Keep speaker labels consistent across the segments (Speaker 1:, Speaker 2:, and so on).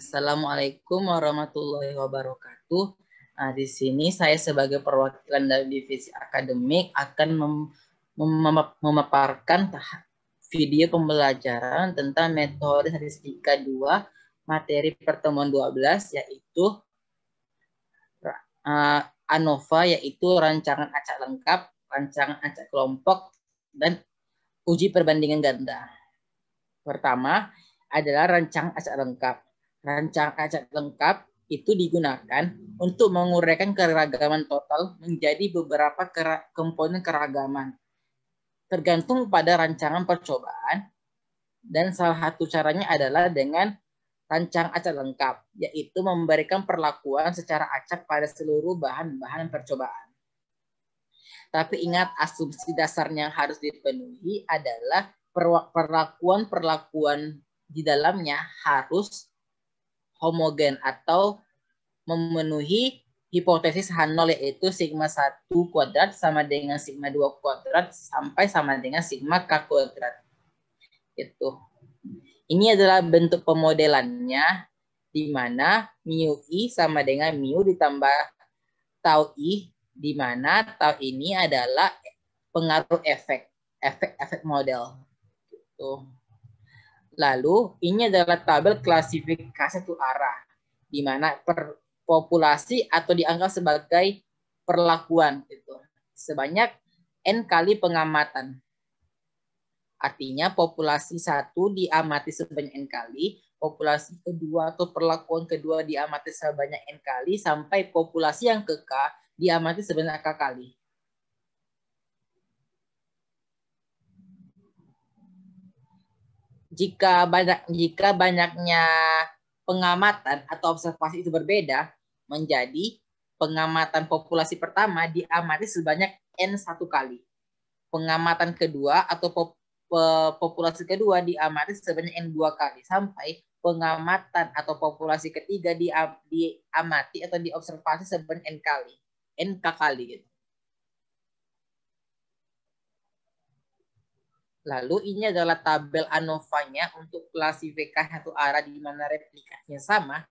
Speaker 1: Assalamualaikum warahmatullahi wabarakatuh. Nah, di sini saya sebagai perwakilan dari divisi akademik akan memaparkan video pembelajaran tentang metode statistika 2 materi pertemuan 12 yaitu ANOVA, yaitu rancangan acak lengkap, rancangan acak kelompok, dan uji perbandingan ganda. Pertama adalah rancangan acak lengkap. Rancangan acak lengkap itu digunakan untuk menguraikan keragaman total menjadi beberapa komponen keragaman, tergantung pada rancangan percobaan, dan salah satu caranya adalah dengan rancangan acak lengkap, yaitu memberikan perlakuan secara acak pada seluruh bahan-bahan percobaan. Tapi ingat, asumsi dasarnya yang harus dipenuhi adalah perlakuan di dalamnya harus homogen atau memenuhi hipotesis H0, yaitu sigma 1 kuadrat sama dengan sigma 2 kuadrat sampai sama dengan sigma K kuadrat. Itu. Ini adalah bentuk pemodelannya, di mana mu I sama dengan mu ditambah tau I, di mana tau ini adalah pengaruh efek model. Gitu. Lalu ini adalah tabel klasifikasi satu arah, di mana populasi atau dianggap sebagai perlakuan gitu, sebanyak n kali pengamatan. Artinya populasi 1 diamati sebanyak n kali, populasi kedua atau perlakuan kedua diamati sebanyak n kali, sampai populasi yang ke K diamati sebanyak K kali. Jika banyaknya pengamatan atau observasi itu berbeda, menjadi pengamatan populasi pertama diamati sebanyak N1 kali. Pengamatan kedua atau populasi kedua diamati sebanyak N2 kali. Sampai pengamatan atau populasi ketiga diamati atau diobservasi sebanyak N kali. NK kali gitu. Lalu ini adalah tabel ANOVA-nya untuk klasifikasi satu arah di mana replikasinya sama.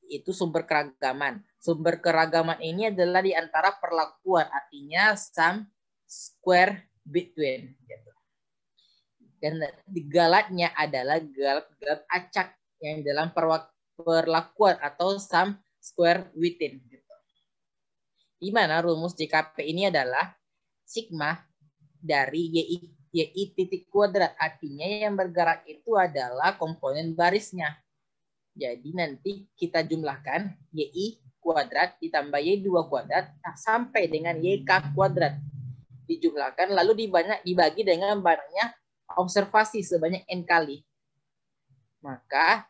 Speaker 1: Itu sumber keragaman. Sumber keragaman ini adalah di antara perlakuan, artinya sum square between. Gitu. Dan galatnya adalah galat acak yang dalam perlakuan atau sum square within. Gitu. Di mana rumus JKP ini adalah sigma dari YI titik kuadrat, artinya yang bergerak itu adalah komponen barisnya. Jadi nanti kita jumlahkan YI kuadrat ditambah Y2 kuadrat sampai dengan YK kuadrat. Dijumlahkan lalu dibagi dengan banyaknya observasi sebanyak N kali. Maka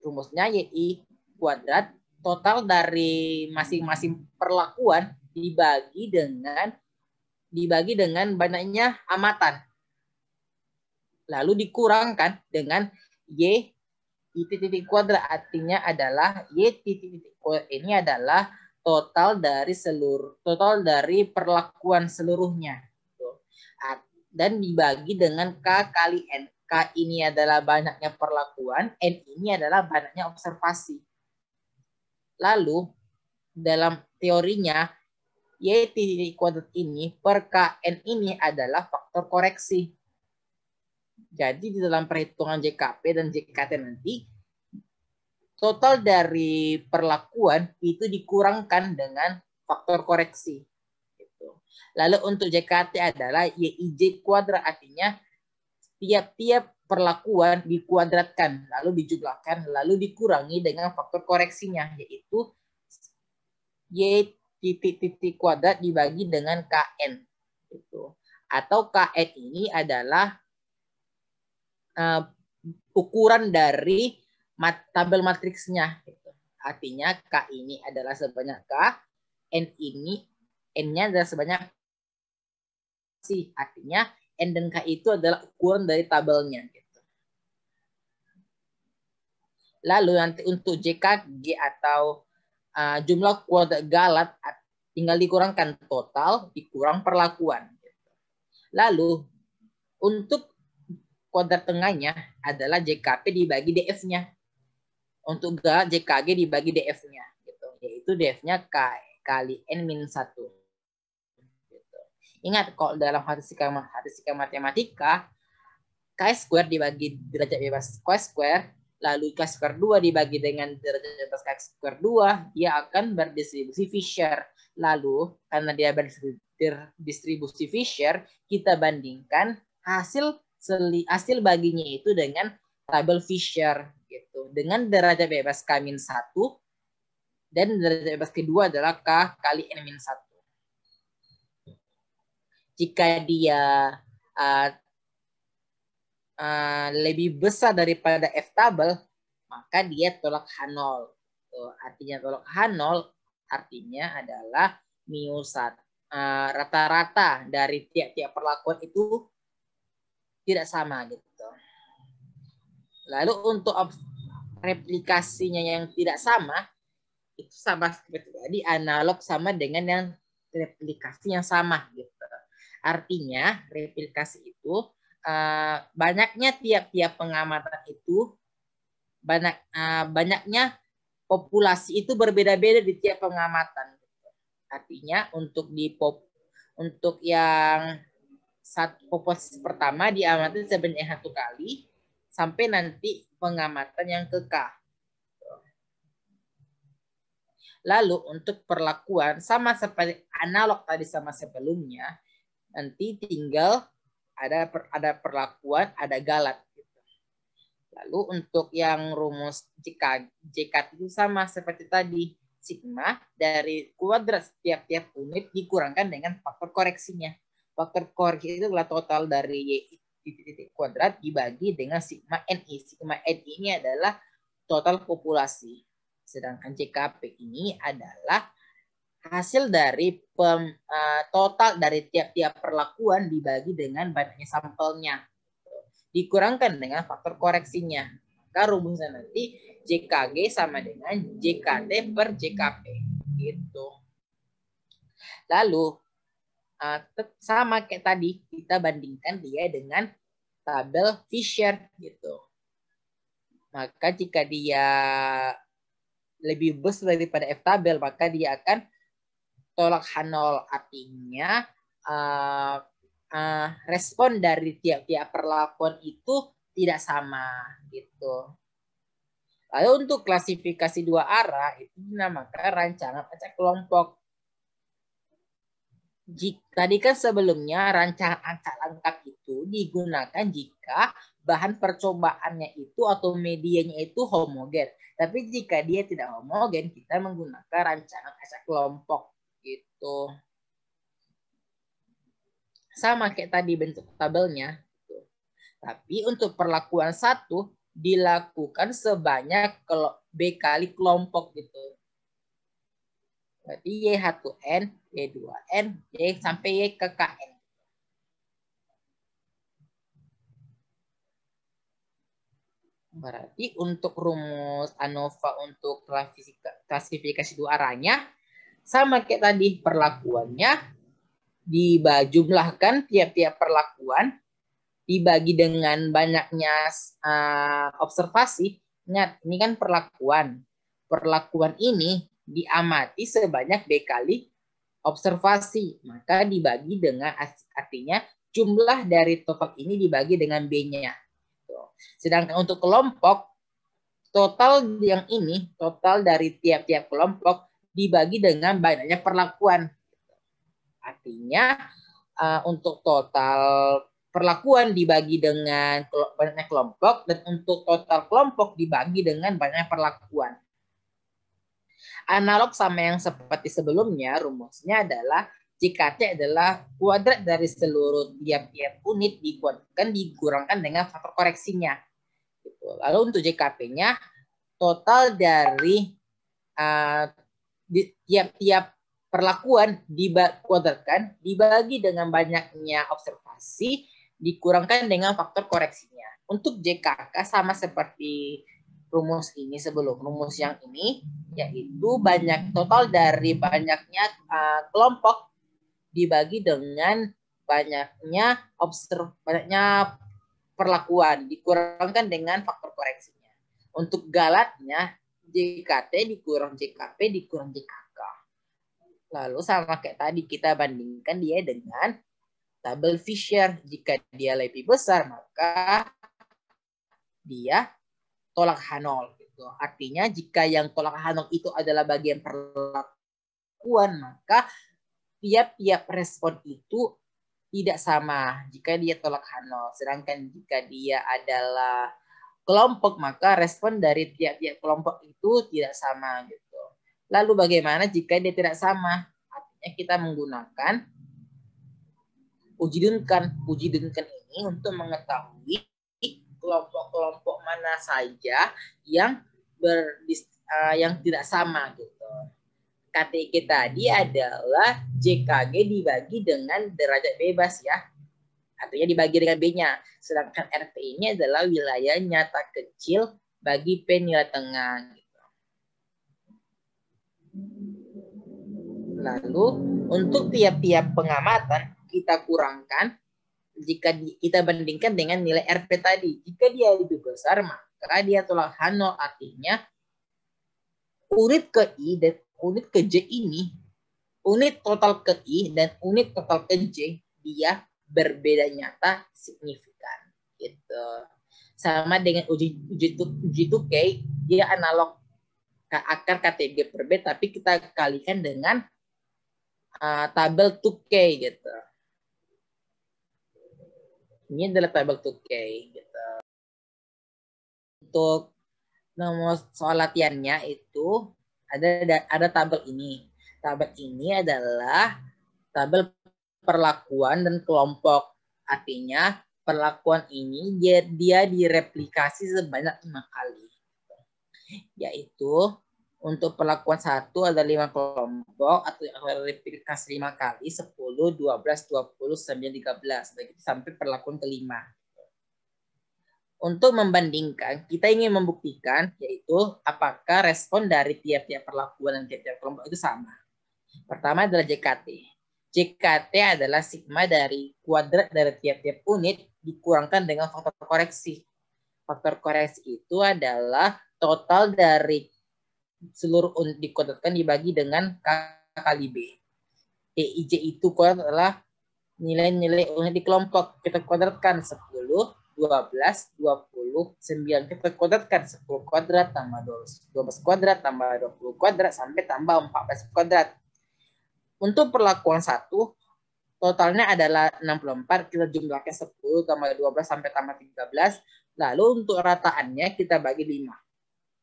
Speaker 1: rumusnya YI kuadrat total dari masing-masing perlakuan dibagi dengan banyaknya amatan. Lalu dikurangkan dengan Y titik kuadrat, artinya adalah Y titik kuadrat ini adalah total dari perlakuan seluruhnya. Dan dibagi dengan K kali N. K ini adalah banyaknya perlakuan, N ini adalah banyaknya observasi. Lalu dalam teorinya Y titik kuadrat ini per KN ini adalah faktor koreksi. Jadi di dalam perhitungan JKP dan JKT nanti, total dari perlakuan itu dikurangkan dengan faktor koreksi. Lalu untuk JKT adalah YIJ kuadrat, artinya tiap-tiap perlakuan dikuadratkan, lalu dijumlahkan, lalu dikurangi dengan faktor koreksinya, yaitu Y titik kuadrat dibagi dengan KN. Atau KN ini adalah ukuran dari tabel matriksnya. Artinya K ini adalah sebanyak K, N-nya adalah sebanyak C. Artinya N dan K itu adalah ukuran dari tabelnya. Lalu nanti untuk JKG atau jumlah kuadrat galat tinggal dikurangkan total, dikurang perlakuan. Lalu untuk kuadrat tengahnya adalah JKP dibagi DF-nya. Untuk JKG dibagi DF-nya, gitu. Yaitu DF-nya K kali N-1. Gitu. Ingat, kalau dalam statistika matematika, K² dibagi derajat bebas K², lalu K² 2 dibagi dengan derajat bebas K²2, dia akan berdistribusi Fisher. Lalu, karena dia berdistribusi Fisher, kita bandingkan hasil baginya itu dengan tabel Fisher. Gitu. Dengan derajat bebas K-1 dan derajat bebas kedua adalah K kali N-1. Jika dia lebih besar daripada F tabel, maka dia tolak H0. Artinya tolak H0 artinya adalah μ1. Rata-rata dari tiap-tiap perlakuan itu tidak sama gitu. Lalu untuk replikasinya yang tidak sama, itu sama seperti tadi, analog sama dengan yang replikasi yang sama gitu. Artinya replikasi itu banyaknya tiap-tiap pengamatan itu banyaknya populasi itu berbeda-beda di tiap pengamatan. Artinya untuk yang populasi pertama diamati sebanyak 1 kali sampai nanti pengamatan yang ke K. Lalu untuk perlakuan sama seperti analog tadi sama sebelumnya, nanti tinggal ada perlakuan, ada galat. Lalu untuk yang rumus JK itu sama seperti tadi, sigma dari kuadrat setiap unit dikurangkan dengan faktor koreksinya. Faktor koreksi itu adalah total dari Y titik kuadrat dibagi dengan sigma NI. Sigma NI ini adalah total populasi. Sedangkan JKP ini adalah hasil dari total dari tiap-tiap perlakuan dibagi dengan banyaknya sampelnya. Dikurangkan dengan faktor koreksinya. Maka rumusnya nanti JKG sama dengan JKT per JKP. Gitu. Lalu, sama kayak tadi, kita bandingkan dia dengan tabel Fisher. Gitu. Maka jika dia lebih besar daripada F tabel, maka dia akan tolak H0. Artinya, respon dari tiap-tiap perlakuan itu tidak sama gitu. Lalu untuk klasifikasi 2 arah itu dinamakan rancangan acak kelompok. Tadi kan sebelumnya rancangan acak lengkap itu digunakan jika bahan percobaannya itu atau medianya itu homogen. Tapi jika dia tidak homogen, kita menggunakan rancangan acak kelompok gitu. Sama kayak tadi bentuk tabelnya. Tapi untuk perlakuan 1 dilakukan sebanyak B kali kelompok gitu. Berarti Y1N, Y2N, Y sampai Y ke KN. Berarti untuk rumus ANOVA untuk klasifikasi 2 arahnya sama kayak tadi, perlakuannya dijumlahkan tiap-tiap perlakuan dibagi dengan banyaknya observasi. Ingat, ini kan perlakuan. Perlakuan ini diamati sebanyak B kali observasi. Maka dibagi dengan, artinya jumlah dari total ini dibagi dengan B-nya. Sedangkan untuk kelompok, total yang ini, total dari tiap-tiap kelompok dibagi dengan banyaknya perlakuan. Artinya untuk total perlakuan dibagi dengan banyaknya kelompok, dan untuk total kelompok dibagi dengan banyaknya perlakuan. Analog sama yang seperti sebelumnya, rumusnya adalah JKT adalah kuadrat dari seluruh tiap-tiap unit dikuadratkan dikurangkan dengan faktor koreksinya. Lalu untuk JKP-nya, total dari tiap-tiap perlakuan dikuadratkan dibagi dengan banyaknya observasi dikurangkan dengan faktor koreksinya. Untuk JKK sama seperti rumus ini sebelum rumus yang ini, yaitu total dari banyaknya kelompok dibagi dengan banyaknya perlakuan dikurangkan dengan faktor koreksinya. Untuk galatnya JKT dikurang JKP dikurang JKK. Lalu sama kayak tadi kita bandingkan dia dengan tabel Fisher. Jika dia lebih besar maka dia tolak H0. Gitu. Artinya jika yang tolak H0 itu adalah bagian perlakuan maka tiap-tiap respon itu tidak sama jika dia tolak H0. Sedangkan jika dia adalah kelompok maka respon dari tiap-tiap kelompok itu tidak sama gitu. Lalu bagaimana jika dia tidak sama? Artinya kita menggunakan uji Duncan. Uji Duncan ini untuk mengetahui kelompok-kelompok mana saja yang tidak sama gitu. KTG tadi adalah JKG dibagi dengan derajat bebas ya. Artinya dibagi dengan B-nya. Sedangkan RT ini adalah wilayah nyata kecil bagi P nilai tengah. Gitu. Lalu untuk tiap-tiap pengamatan kita kurangkan jika kita bandingkan dengan nilai RP tadi. Jika dia lebih besar maka dia tolak H0 artinya unit ke I dan unit ke J ini, unit total ke I dan unit total ke J dia berbeda nyata signifikan gitu. Sama dengan uji 2K dia analog akar KTG per B tapi kita kalikan dengan tabel 2K gitu. Ini adalah tabel 2K gitu. Untuk nomor soal latihannya itu ada tabel ini. Tabel ini adalah tabel perlakuan dan kelompok. Artinya perlakuan ini dia direplikasi sebanyak 5 kali. Yaitu untuk perlakuan 1 ada 5 kelompok atau replikasi 5 kali 10, 12, 20, 9, 13 sampai perlakuan kelima. Untuk membandingkan, kita ingin membuktikan yaitu apakah respon dari tiap-tiap perlakuan dan tiap-tiap kelompok itu sama. Pertama adalah JKT. JKT adalah sigma dari kuadrat dari tiap-tiap unit dikurangkan dengan faktor koreksi. Faktor koreksi itu adalah total dari seluruh unit dikuadratkan dibagi dengan K kali B. EIJ itu kuadrat adalah nilai-nilai unit di kelompok. Kita kuadratkan 10, 12, 20, 9. Kita kuadratkan 10 kuadrat tambah 12 kuadrat tambah 20 kuadrat sampai tambah 14 kuadrat. Untuk perlakuan 1, totalnya adalah 64. Kita jumlahkan 10 tambah 12 sampai tambah 13. Lalu untuk rataannya kita bagi 5.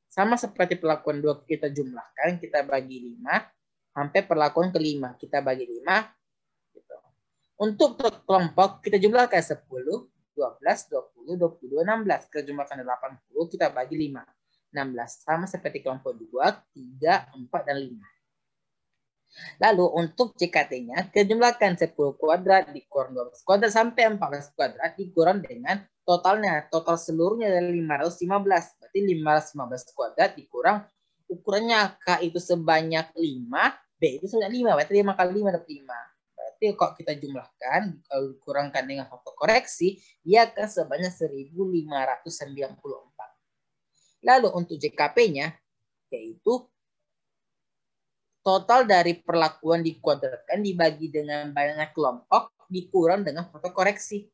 Speaker 1: Sama seperti perlakuan 2 kita jumlahkan, kita bagi 5. Sampai perlakuan kelima kita bagi 5. Gitu. Untuk kelompok kita jumlahkan 10, 12, 20, 22, 16. Kita jumlahkan 80, kita bagi 5. 16. Sama seperti kelompok 2, 3, 4, dan 5. Lalu untuk JKT-nya kita jumlahkan 10 kuadrat dikurang 12 kuadrat sampai 14 kuadrat dikurang dengan totalnya. Total seluruhnya dari 515. Berarti 515 kuadrat dikurang ukurannya K itu sebanyak 5, B itu sebanyak 5. Berarti 5 kali 5 dapat 5. Berarti kalau kita jumlahkan, kalau dikurangkan dengan faktor koreksi, dia akan sebanyak 1594. Lalu untuk JKP-nya, yaitu total dari perlakuan dikuadratkan dibagi dengan banyaknya kelompok dikurang dengan faktor koreksi.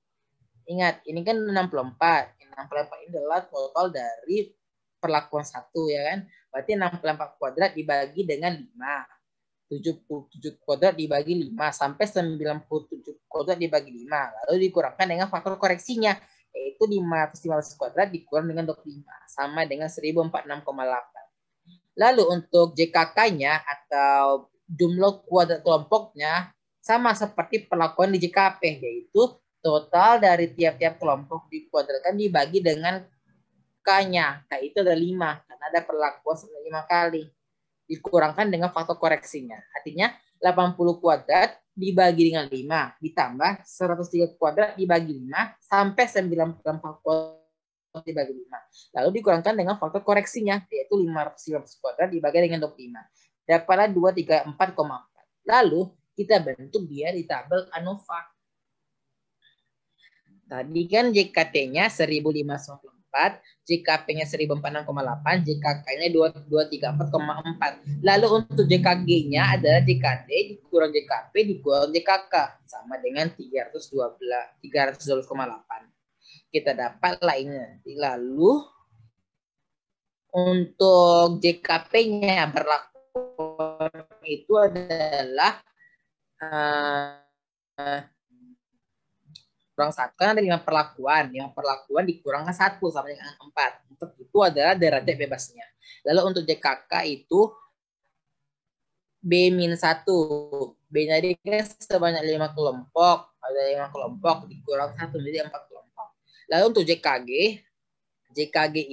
Speaker 1: Ingat, ini kan 64. 64 ini adalah total dari perlakuan 1 ya kan. Berarti 64 kuadrat dibagi dengan 5. 77 kuadrat dibagi 5 sampai 97 kuadrat dibagi 5. Lalu dikurangkan dengan faktor koreksinya yaitu 515 kuadrat dikurang dengan 25 sama dengan 1046,8. Lalu untuk JKK-nya atau jumlah kuadrat kelompoknya sama seperti perlakuan di JKP, yaitu total dari tiap-tiap kelompok dikuadratkan dibagi dengan K-nya. K itu ada 5, karena ada perlakuan 5 kali. Dikurangkan dengan faktor koreksinya. Artinya 80 kuadrat dibagi dengan 5, ditambah 103 kuadrat dibagi 5, sampai 94 kuadrat dibagi 5. Lalu dikurangkan dengan faktor koreksinya, yaitu 515 kuadrat dibagi dengan 25. Dapatlah 234,4. Lalu kita bentuk dia di tabel ANOVA. Tadi kan JKT-nya 1594. JKP-nya 1046,8, JKK-nya 2234,4. Lalu untuk JKG-nya adalah JKD dikurang JKP dikurang JKK sama dengan 312,8. Kita dapat lainnya. Lalu untuk JKP-nya berlaku itu adalah kurang satu, kan ada 5 perlakuan. 5 perlakuan dikurangkan 1 sama dengan 4. Untuk itu adalah derajat bebasnya. Lalu untuk JKK itu B-1. B-nya kan sebanyak 5 kelompok. Ada 5 kelompok dikurang 1 menjadi 4 kelompok. Lalu untuk JKG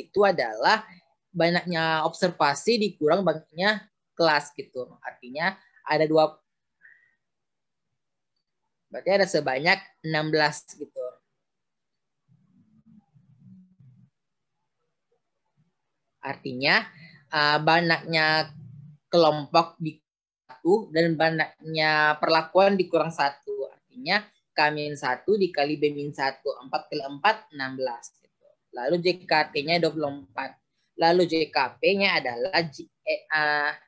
Speaker 1: itu adalah banyaknya observasi dikurang banyaknya kelas gitu. Artinya ada 2, berarti ada sebanyak 16 gitu. Artinya banyaknya kelompok di 1 dan banyaknya perlakuan dikurang 1. Artinya K-1 dikali B-1. 4 kali 4, 16. Gitu. Lalu JKT-nya 24. Lalu JKP-nya adalah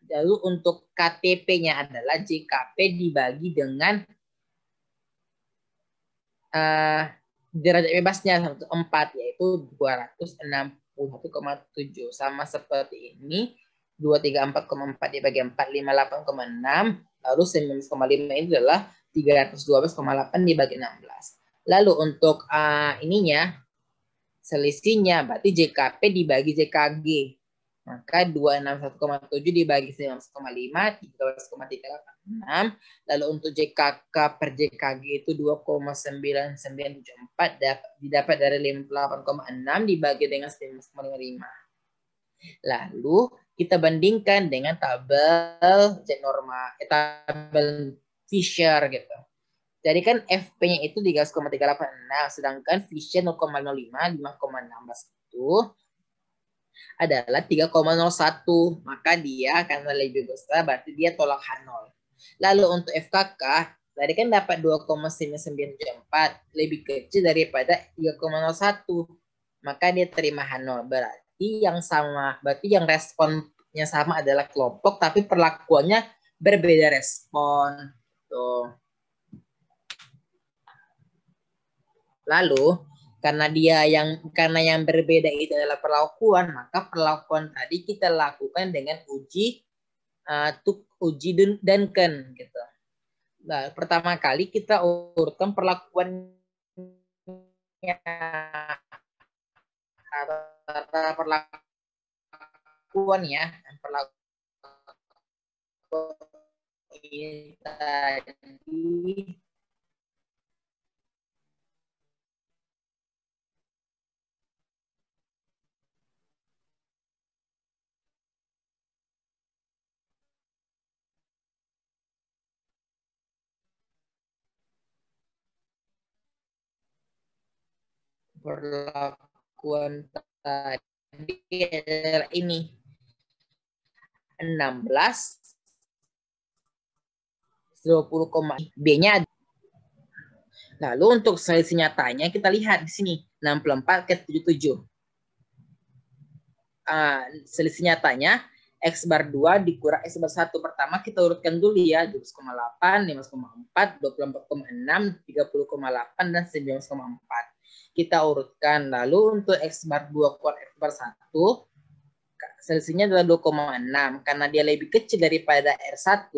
Speaker 1: lalu untuk KTP-nya adalah JKP dibagi dengan derajat bebasnya 4, yaitu 261,7. Sama seperti ini, 234,4 dibagi 4, 58,6. Lalu 19,5 ini adalah 312,8 dibagi 16. Lalu untuk ininya, selisihnya berarti JKP dibagi JKG. Maka 261,7 dibagi 19,5, 13,386. Lalu untuk JKK per JKG itu 2,9974 didapat dari 58,6 dibagi dengan 19,55. Lalu kita bandingkan dengan tabel Z normal, tabel Fisher gitu. Jadi kan FP-nya itu 13,386, sedangkan Fisher 0,05, 5,16 itu adalah 3,01. Maka dia karena lebih besar berarti dia tolak H0. Lalu untuk FKK tadi kan dapat 2,994 lebih kecil daripada 3,01. Maka dia terima H0. Berarti yang responnya sama adalah kelompok tapi perlakuannya berbeda respon. Tuh. Lalu karena yang berbeda itu adalah perlakuan, maka perlakuan tadi kita lakukan dengan uji Duncan gitu. Nah, pertama kali kita urutkan perlakuannya, ini tadi perlakuan tadi adalah ini 16 20, B-nya. Lalu untuk selisih nyatanya kita lihat di sini 64 ke 77. Selisih nyatanya X bar 2 dikurang X bar 1. Pertama kita urutkan dulu ya, 12,8, 15,4, 24,6, 30,8 dan 19,4. Kita urutkan. Lalu untuk X bar 2 kurang X bar 1 selisihnya adalah 2,6. Karena dia lebih kecil daripada R1,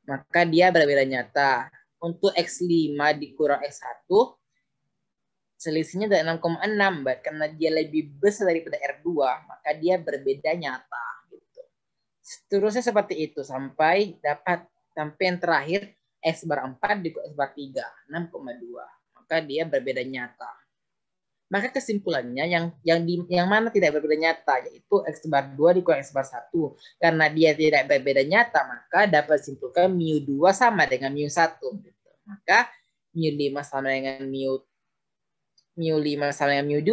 Speaker 1: maka dia berbeda nyata. Untuk X5 dikurang X1 selisihnya adalah 6,6. Karena dia lebih besar daripada R2, maka dia berbeda nyata. Gitu. Seterusnya seperti itu sampai yang terakhir X bar 4 dikurang X bar 3, 6,2. Maka dia berbeda nyata. Maka kesimpulannya yang mana tidak berbeda nyata, yaitu X bar 2 dikurang X bar 1. Karena dia tidak berbeda nyata, maka dapat simpulkan mu2 sama dengan mu1. Gitu. Maka mu5 sama dengan mu5 sama dengan mu2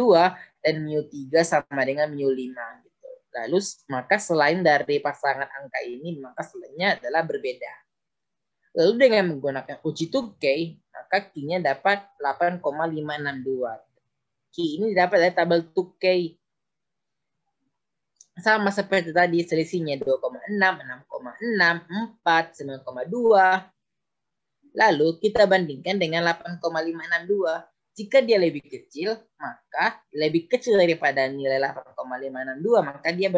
Speaker 1: dan mu3 sama dengan mu5. Gitu. Lalu maka selain dari pasangan angka ini, maka selainnya adalah berbeda. Lalu dengan menggunakan uji 2K, maka Q-nya dapat 8,562. Q ini didapat dari tabel 2K. Sama seperti tadi, selisihnya 2,6, 6,6, 4, 9,2. Lalu kita bandingkan dengan 8,562. Jika dia lebih kecil, maka lebih kecil daripada nilai 8,562, maka dia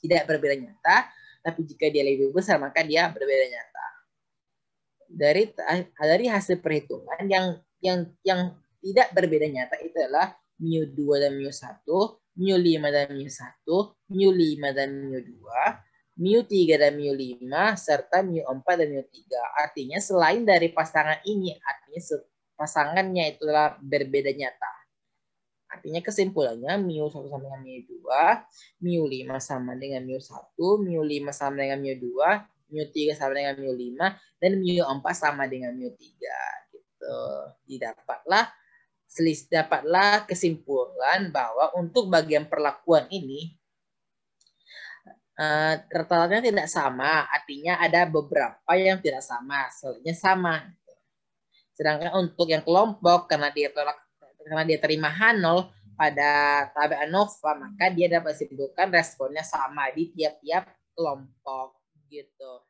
Speaker 1: tidak berbeda nyata. Tapi jika dia lebih besar, maka dia berbeda nyata. Dari hasil perhitungan yang tidak berbeda nyata itu adalah mu2 dan mu1, mu5 dan mu1, mu5 dan mu2, mu3 dan mu5, serta mu4 dan mu3. Artinya selain dari pasangan ini, artinya pasangannya itulah berbeda nyata. Artinya kesimpulannya mu1 sama dengan mu2, mu5 sama dengan mu1, mu5 sama dengan mu2, mu3 sama dengan mu5, dan mu4 sama dengan mu3. Gitu. Dapatlah kesimpulan bahwa untuk bagian perlakuan ini rata-ratanya tidak sama, artinya ada beberapa yang tidak sama, selanjutnya sama. Sedangkan untuk yang kelompok, karena dia terima H0 pada tabel ANOVA, maka dia dapat simpulkan responnya sama di tiap-tiap kelompok gitu.